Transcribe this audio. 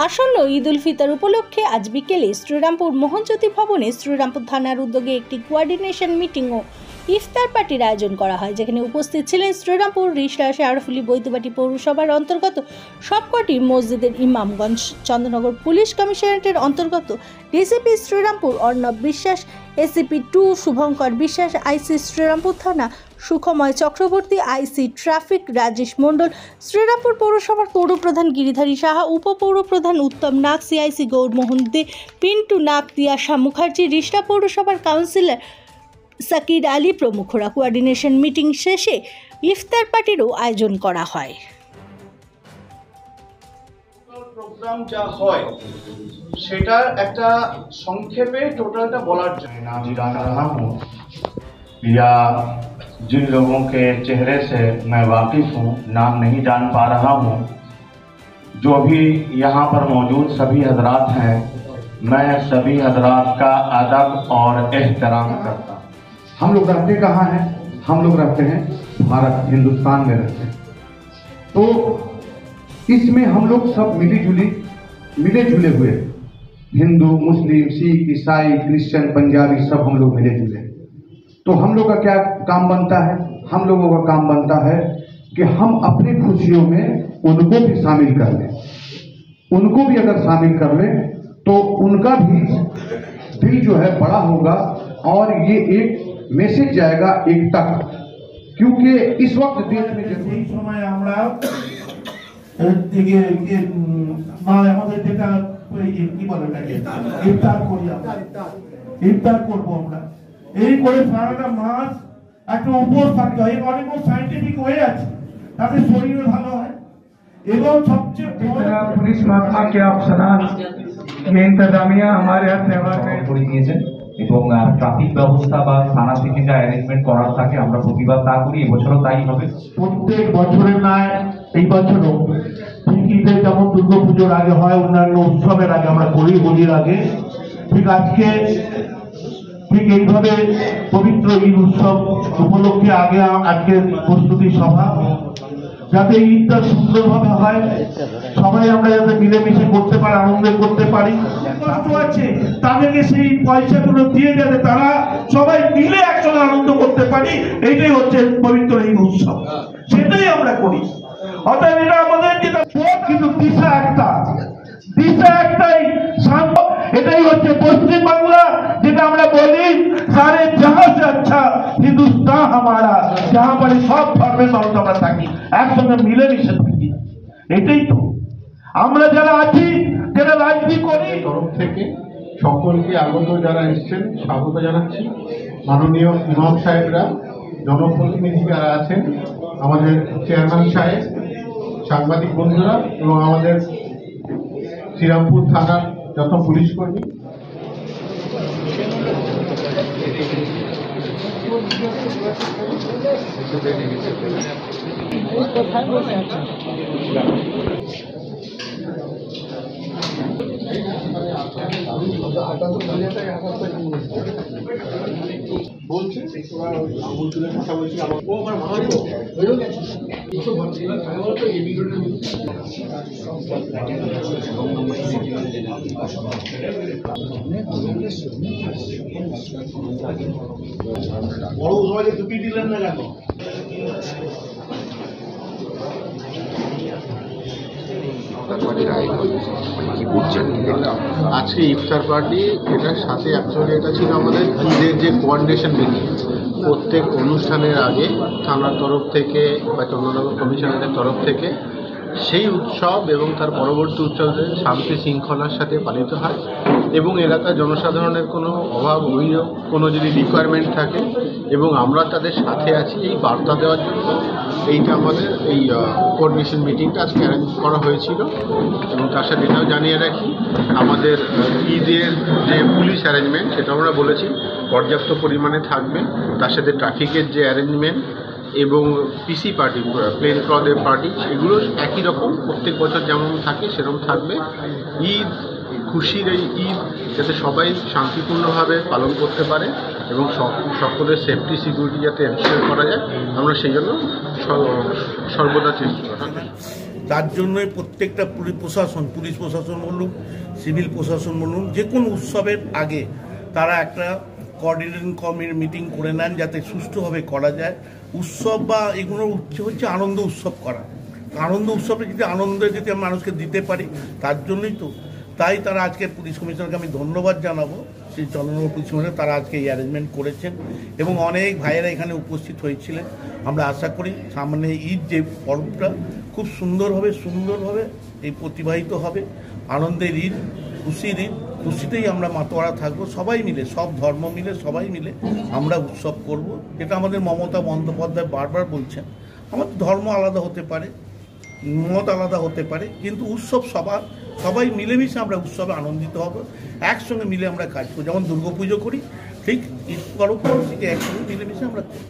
আসন্ন ঈদ উল ফিতর উপলক্ষে আজ বিকেলে শ্রীরামপুর মোহনজ্যোতি ভবনে শ্রীরামপুর থানার উদ্যোগে একটি কোঅর্ডিনেশন মিটিং ও ইফতার পার্টির আয়োজন করা হয়, যেখানে উপস্থিত ছিলেন শ্রীরামপুর রিষড়া শেয়ারফুলি বৈদ্যবাটি পৌরসভার অন্তর্গত সবকটি মসজিদের ইমামগঞ্জ, চন্দ্রনগর পুলিশ কমিশনারেটের অন্তর্গত ডিসিপি শ্রীরামপুর অর্ণব বিশ্বাস, এসিপি 2 শুভঙ্কর বিশ্বাস, আইসি শ্রীরামপুর থানা সুখময় চক্রবর্তী, আইসি ট্রাফিক রাজেশ মণ্ডল, শ্রীরামপুর পৌরসভার পৌরপ্রধান গিরিধারী সাহা, উপপৌরপ্রধান উত্তম নাগ, সিআইসি গৌরমোহন দে, পিন্টু নাগ, তিয়াশা মুখার্জি, রিষড়া পৌরসভার কাউন্সিলর সাকির আলী প্রমুখরা। কোঅর্ডিনেশন মিটিং শেষে ইফতার পার্টিরও আয়োজন করা হয়। প্রোগ্রাম যা হয় সেটার একটা সংক্ষেপে টোটালটা বলার জন্য नाम जान रहा हूँ या जिन लोगों के चेहरे से मैं वाकिफ हूँ नाम नहीं जान पा रहा हूँ, जो भी यहाँ पर मौजूद सभी हजरात हैं, मैं सभी हजरात का अदब और एहतराम करता हूँ। हम लोग रहते कहाँ हैं? हम लोग रहते हैं भारत हिंदुस्तान में रहते हैं, तो इसमें हम लोग सब मिले जुले हुए, हिंदू मुस्लिम सिख ईसाई क्रिश्चियन पंजाबी सब हम लोग मिले जुले। तो हम लोग का क्या काम बनता है? हम लोगों का काम बनता है कि हम अपनी खुशियों में उनको भी शामिल कर लें। उनको भी अगर शामिल कर लें तो उनका भी दिल जो है बड़ा होगा और ये एक मैसेज जाएगा एक तक, क्योंकि इस वक्त देश में এই সময় আমরা ইফতার করবো আমরা এই করে সারাটা মাস একটা উপোস থাকতে হয়। অনেক সাইন্টিফিক হয়ে আছে, তাতে শরীরে ভালো হয় এবং সবচেয়ে पुलिस महकमा के अफसरान ये इंतजामिया हमारे हर त्यौहार में করে দিয়েছেন এবং ট্রাফিক ব্যবস্থা বা থানা থেকে যা অ্যারেঞ্জমেন্ট করার থাকে আমরা প্রতিবার তা করি, এবছরও তাই হবে। প্রত্যেক বছরের নয় এই বছরও ঠিক ঈদের যেমন দুর্গাপুজোর আগে হয়, অন্যান্য উৎসবের আগে আমরা করি, হোলির আগে, ঠিক আজকে ঠিক এইভাবে পবিত্র ঈদ উৎসব উপলক্ষে আগে আজকে প্রস্তুতি সভা, যাতে ঈদটা সুন্দরভাবে হয়, সবাই আমরা যাতে মিলেমিশে করতে পারি, আনন্দ করতে পারি। কষ্ট আছে তাদেরকে সেই পয়সাগুলো দিয়ে যাতে তারা সবাই মিলে একসঙ্গে আনন্দ করতে পারি, এইটাই হচ্ছে পবিত্র ঈদ উৎসব, সেটাই আমরা করি। অর্থাৎ এটা আমাদের যেটা কিন্তু দিশা একটাই, এটাই হচ্ছে পশ্চিম বাংলা, যেটা আমরা বলি সারে জাহাঁ সে আচ্ছা হিন্দুস্তান হামারা, যাহা পারে সব ধর্মের মানুষ আমরা থাকি, একসঙ্গে মিলেমিশে থাকি। এটাই তো আমরা যারা আছি, যারা রাজনীতি করি, তরফ থেকে সকলকে আগত যারা এসেছেন স্বাগত জানাচ্ছি। মাননীয় ইমাম সাহেবরা, জনপ্রতিনিধি যারা আছেন, আমাদের চেয়ারম্যান সাহেব, সাংবাদিক বন্ধুরা এবং আমাদের শ্রীরামপুর থানার যত পুলিশ কর্মী, বলছে আঙুল তুলে কথা বলছি, আমার ও আমার ভালো বড় সবাইকে টুপি দিলেন না কেন? আজকে ইফতার পার্টি, এটার সাথে অ্যাকচুয়ালি এটা ছিল আমাদের ঈদের যে কোঅর্ডিনেশন মিটিং। প্রত্যেক অনুষ্ঠানের আগে থানার তরফ থেকে বা চন্দ্রনগর কমিশনারের তরফ থেকে সেই উৎসব এবং তার পরবর্তী উৎসবে শান্তি শৃঙ্খলার সাথে পালিত হয় এবং এলাকার জনসাধারণের কোনো অভাব অভিযোগ, কোনো যদি রিকোয়ারমেন্ট থাকে এবং আমরা তাদের সাথে আছি, এই বার্তা দেওয়ার জন্য এইটা আমাদের এই কোঅর্ডিনেশন মিটিংটা আজকে অ্যারেঞ্জ করা হয়েছিল। এবং তার সাথে এটাও জানিয়ে রাখি, আমাদের ঈদের যে পুলিশ অ্যারেঞ্জমেন্ট সেটা আমরা বলেছি পর্যাপ্ত পরিমাণে থাকবে, তার সাথে ট্রাফিকের যে অ্যারেঞ্জমেন্ট এবং পিসি পার্টি, প্লেন ক্লথের পার্টি, এগুলো একই রকম প্রত্যেক বছর যেমন থাকে সেরকম থাকবে। ঈদ খুশির এই ঈদ যাতে সবাই শান্তিপূর্ণভাবে পালন করতে পারে এবং সকলের সেফটি সিকিউরিটি যাতে এনশিওর করা যায়, আমরা সেই জন্য সর্বদা চেষ্টা করি। তার জন্যই প্রত্যেকটা পুলিশ প্রশাসন বলুন, সিভিল প্রশাসন বলুন, যে কোনো উৎসবের আগে তারা একটা কোঅর্ডিনেশন কমিটির মিটিং করে নেন যাতে সুষ্ঠুভাবে করা যায়। উৎসব বা এগুলোর হচ্ছে আনন্দ উৎসব করা। আনন্দ উৎসবে যদি আনন্দ যদি মানুষকে দিতে পারি, তার জন্যই তো। তাই তারা আজকে পুলিশ কমিশনারকে আমি ধন্যবাদ জানাবো, শ্রী চন্দ্রনগর পুলিশ কমিশনার, তারা আজকে এই অ্যারেঞ্জমেন্ট করেছেন এবং অনেক ভাইয়েরা এখানে উপস্থিত হয়েছিলেন। আমরা আশা করি সামনে ঈদ যে পর্বটা খুব সুন্দরভাবে এই প্রতিবাহিত হবে। আনন্দের ঈদ, খুশির ঈদ, খুশিতেই আমরা মাতোয়ারা থাকবো, সবাই মিলে, সব ধর্ম মিলে, সবাই মিলে আমরা উৎসব করব। যেটা আমাদের মমতা বন্দ্যোপাধ্যায় বারবার বলছেন, আমাদের ধর্ম আলাদা হতে পারে, মত আলাদা হতে পারে, কিন্তু উৎসব সবাই মিলেমিশে আমরা উৎসবে আনন্দিত হব, একসঙ্গে মিলে আমরা কাজ করি। যেমন দুর্গাপুজো করি, ঠিক ঈদ পরব থেকে একসঙ্গে মিলেমিশে আমরা করি।